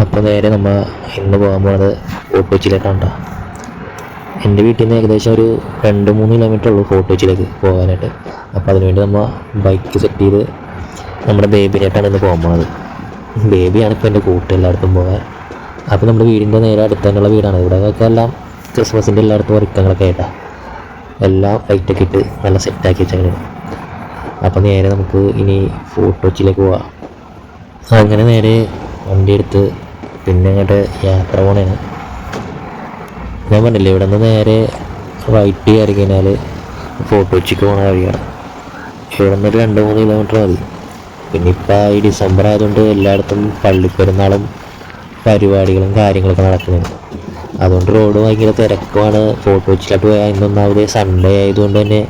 അപ്പോൾ നേരെ നമ്മൾ ഇന്ന് പോകാൻ പോകുന്നത് ഫോർട്ട് കൊച്ചിയിലേക്കാണ്. എൻ്റെ വീട്ടിൽ നിന്ന് ഏകദേശം ഒരു 2-3 കിലോമീറ്റർ ഉള്ളൂ ഫോർട്ട് കൊച്ചിയിലേക്ക് പോകാനായിട്ട്. അപ്പോൾ അതിനുവേണ്ടി നമ്മൾ ബൈക്ക് സെറ്റ് ചെയ്ത് നമ്മുടെ ബേബിനായിട്ടാണ് ഇന്ന് പോകാൻ പോകുന്നത്. ബേബിയാണ് ഇപ്പോൾ എൻ്റെ കൂട്ട് എല്ലായിടത്തും പോകാൻ. അപ്പോൾ നമ്മുടെ വീടിൻ്റെ നേരെ അടുത്ത് തന്നെയുള്ള വീടാണ്. ഇവിടെയൊക്കെ എല്ലാം ക്രിസ്മസിൻ്റെ എല്ലായിടത്തും ഒരുക്കങ്ങളൊക്കെ ആയിട്ടാണ്, എല്ലാം ലൈറ്റൊക്കെ ഇട്ട് നല്ല സെറ്റാക്കി വെച്ചങ്ങനെ. അപ്പോൾ നേരെ നമുക്ക് ഇനി ഫോർട്ട് കൊച്ചിയിലേക്ക് പോകാം. അങ്ങനെ നേരെ വണ്ടി എടുത്ത് പിന്നെ അങ്ങോട്ട് യാത്ര പോകണേന്. ഞാൻ പറഞ്ഞില്ലേ, ഇവിടെ നിന്ന് നേരെ റൈറ്റ് കയറി കഴിഞ്ഞാൽ ഫോർട്ട് കൊച്ചിക്ക് പോകുന്ന വഴിയാണ്. ഇവിടെ നിന്ന് 2-3 കിലോമീറ്റർ മതി. പിന്നെ ഇപ്പം ഈ ഡിസംബർ ആയതുകൊണ്ട് എല്ലായിടത്തും പള്ളിപ്പെരുന്നാളും പരിപാടികളും കാര്യങ്ങളൊക്കെ നടക്കുന്നുണ്ട്. അതുകൊണ്ട് റോഡ് ഭയങ്കര തിരക്കുമാണ്. ഫോർട്ട് കൊച്ചിയിലോട്ട് പോയാൽ ഇന്നൊന്നാമത് സൺഡേ ആയതുകൊണ്ട് തന്നെ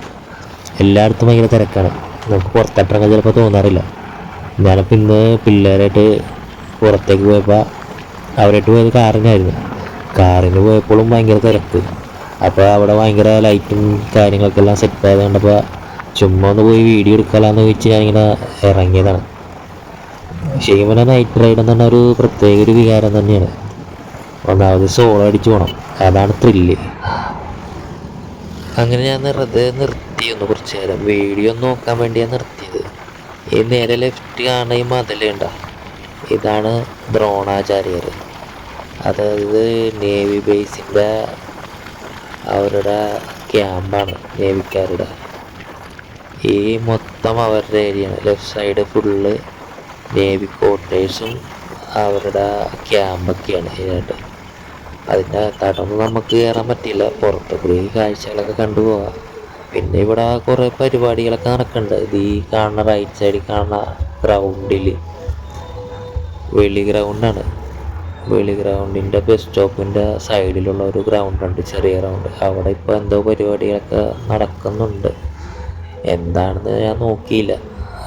എല്ലായിടത്തും ഭയങ്കര തിരക്കാണ്. നമുക്ക് പുറത്തിറങ്ങാൻ ചിലപ്പോൾ തോന്നാറില്ല. ഞാനിപ്പോൾ ഇന്ന് പിള്ളേരായിട്ട് പുറത്തേക്ക് പോയപ്പോൾ അവരായിട്ട് പോയത് കാറിന് പോയപ്പോഴും ഭയങ്കര തിരക്ക്. അപ്പോൾ അവിടെ ഭയങ്കര ലൈറ്റും കാര്യങ്ങളൊക്കെ എല്ലാം സെറ്റ് ആയത് കണ്ടപ്പോൾ ചുമ്മാ ഒന്ന് പോയി വീഡിയോ എടുക്കാമെന്ന് വെച്ച് ഞാനിങ്ങനെ ഇറങ്ങിയതാണ്. ശരിക്കും പറഞ്ഞാൽ നൈറ്റ് റൈഡ് എന്ന് പറഞ്ഞാൽ ഒരു പ്രത്യേക ഒരു വികാരം തന്നെയാണ്. ഒന്നാമത് സോളോ അടിച്ച് പോകണം, അതാണ് ത്രില്ല്. അങ്ങനെ ഞാൻ നിർത്തിയൊന്ന് കുറച്ച് നേരം വീഡിയോ നോക്കാൻ വേണ്ടിയാണ് നിർത്തിയത്. ഈ നേരെ ലെഫ്റ്റ് കാണുന്ന ഈ മതിലുണ്ട, ഇതാണ് ദ്രോണാചാര്യർ. അതായത് നേവി ബേസിൻ്റെ അവരുടെ ക്യാമ്പാണ്, നേവിക്കാരുടെ. ഈ മൊത്തം അവരുടെ ഏരിയയാണ്. ലെഫ്റ്റ് സൈഡ് ഫുള്ള് നേവി ക്വാർട്ടേഴ്സും അവരുടെ ക്യാമ്പൊക്കെയാണ് ഇതിനായിട്ട്. അതിൻ്റെ അകത്തോട്ടൊന്നും നമുക്ക് കയറാൻ പറ്റില്ല, പുറത്ത് കൂടി കാഴ്ചകളൊക്കെ കണ്ടുപോകാം. പിന്നെ ഇവിടെ കുറേ പരിപാടികളൊക്കെ നടക്കുന്നുണ്ട്. ഇത് ഈ കാണുന്ന റൈറ്റ് സൈഡിൽ കാണുന്ന ഗ്രൗണ്ടിൽ, വെളി ഗ്രൗണ്ടിൻ്റെ ബസ് സ്റ്റോപ്പിൻ്റെ സൈഡിലുള്ള ഒരു ഗ്രൗണ്ടുണ്ട്, ചെറിയ ഗ്രൗണ്ട്. അവിടെ ഇപ്പോൾ എന്തോ പരിപാടികളൊക്കെ നടക്കുന്നുണ്ട്. എന്താണെന്ന് ഞാൻ നോക്കിയില്ല,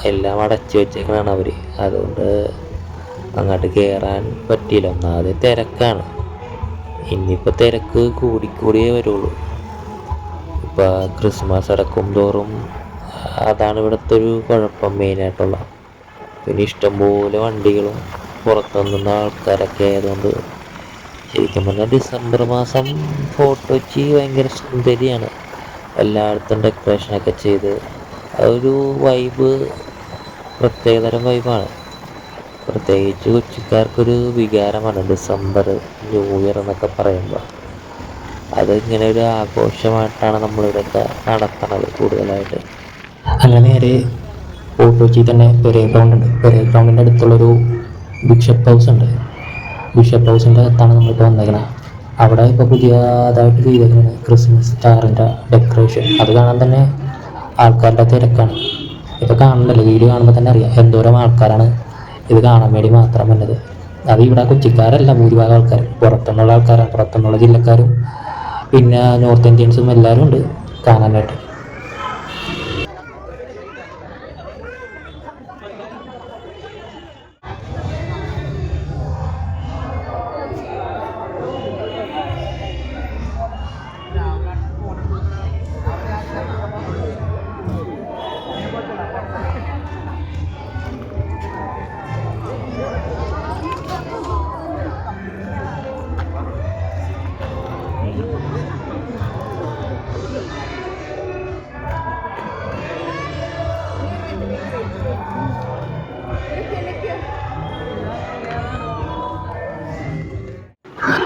എല്ലാം അടച്ചു വെച്ചേക്കാണ് അവർ. അതുകൊണ്ട് അങ്ങോട്ട് കയറാൻ പറ്റിയില്ല. ഒന്നാമത് തിരക്കാണ്. ഇനിയിപ്പോൾ തിരക്ക് കൂടിയേ വരുള്ളൂ. ഇപ്പോൾ ക്രിസ്മസ് അടക്കും തോറും അതാണ് ഇവിടുത്തെ ഒരു കുഴപ്പം മെയിനായിട്ടുള്ള. പിന്നെ ഇഷ്ടംപോലെ വണ്ടികളും പുറത്തുനിന്ന ആൾക്കാരൊക്കെ ആയതുകൊണ്ട് ശരിക്കും പറഞ്ഞാൽ ഡിസംബർ മാസം ഫോർട്ട് കൊച്ചി ഭയങ്കര സുന്ദരിയാണ്. എല്ലായിടത്തും ഡെക്കറേഷനൊക്കെ ചെയ്ത് അതൊരു വൈബ്, പ്രത്യേകതരം വൈബാണ്. പ്രത്യേകിച്ച് കൊച്ചിക്കാർക്കൊരു വികാരമാണ് ഡിസംബർ, ന്യൂ ഇയർ എന്നൊക്കെ പറയുമ്പോൾ. അതിങ്ങനെ ഒരു ആഘോഷമായിട്ടാണ് നമ്മളിവിടെയൊക്കെ നടത്തണത് കൂടുതലായിട്ട്. അങ്ങനെ നേരെ ഫോർട്ട് കൊച്ചി തന്നെ പെരേഡ് ഗ്രൗണ്ട് ഉണ്ട്. പെരേഡ് ഗ്രൗണ്ടിൻ്റെ അടുത്തുള്ളൊരു ബിഷപ്പ് ഹൗസ് ഉണ്ട്. ബിഷപ്പ് ഹൗസിൻ്റെ അകത്താണ് നമ്മളിപ്പോൾ വന്നേക്കുന്നത്. അവിടെ ഇപ്പോൾ പുതിയതായിട്ട് ചെയ്തേക്കുന്നത് ക്രിസ്മസ് സ്റ്റാറിൻ്റെ ഡെക്കറേഷൻ. അത് കാണാൻ തന്നെ ആൾക്കാരുടെ തിരക്കാണ്. ഇപ്പോൾ കാണുന്നില്ല, വീഡിയോ കാണുമ്പോൾ തന്നെ അറിയാം എന്തോരം ആൾക്കാരാണ് ഇത് കാണാൻ വേണ്ടി മാത്രം വന്നത്. അത് ഇവിടെ കൊച്ചിക്കാരല്ല, ഭൂരിഭാഗം ആൾക്കാർ പുറത്തുനിന്നുള്ള ആൾക്കാരാണ്. പുറത്തുനിന്നുള്ള ജില്ലക്കാരും പിന്നെ നോർത്ത് ഇന്ത്യൻസും എല്ലാവരും ഉണ്ട് കാണാനായിട്ട്.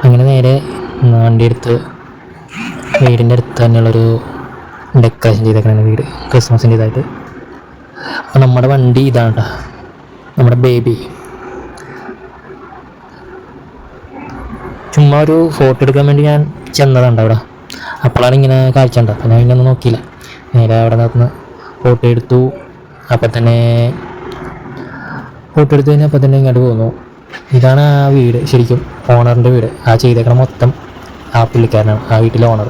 അങ്ങനെ നേരെ വണ്ടി എടുത്ത് വീടിൻ്റെ അടുത്ത് തന്നെയുള്ളൊരു ഡെക്കറേഷൻ ചെയ്തേക്കണ വീട് ക്രിസ്മസിൻ്റെ ഇതായിട്ട്. അപ്പോൾ നമ്മുടെ വണ്ടി ഇതാണ് കേട്ടോ, നമ്മുടെ ബേബി. ചുമ്മാ ഒരു ഫോട്ടോ എടുക്കാൻ വേണ്ടി ഞാൻ ചെന്നതാണ് അവിടെ. അപ്പോഴാണ് ഇങ്ങനെ കാഴ്ച ഉണ്ട്. അപ്പോൾ ഞാൻ ഇന്നൊന്നും നോക്കിയില്ല, നേരെ അവിടെ നിന്ന് ഫോട്ടോ എടുത്തു. അപ്പം തന്നെ ഫോട്ടോ എടുത്തു കഴിഞ്ഞാൽ അപ്പം തന്നെ ഇങ്ങോട്ട് പോന്നു. ഇതാണ് ആ വീട്, ശരിക്കും ഓണറിൻ്റെ വീട്. ആ ചെയ്തേക്കണം മൊത്തം ആ പുള്ളിക്കാരനാണ്, ആ വീട്ടിലെ ഓണർ.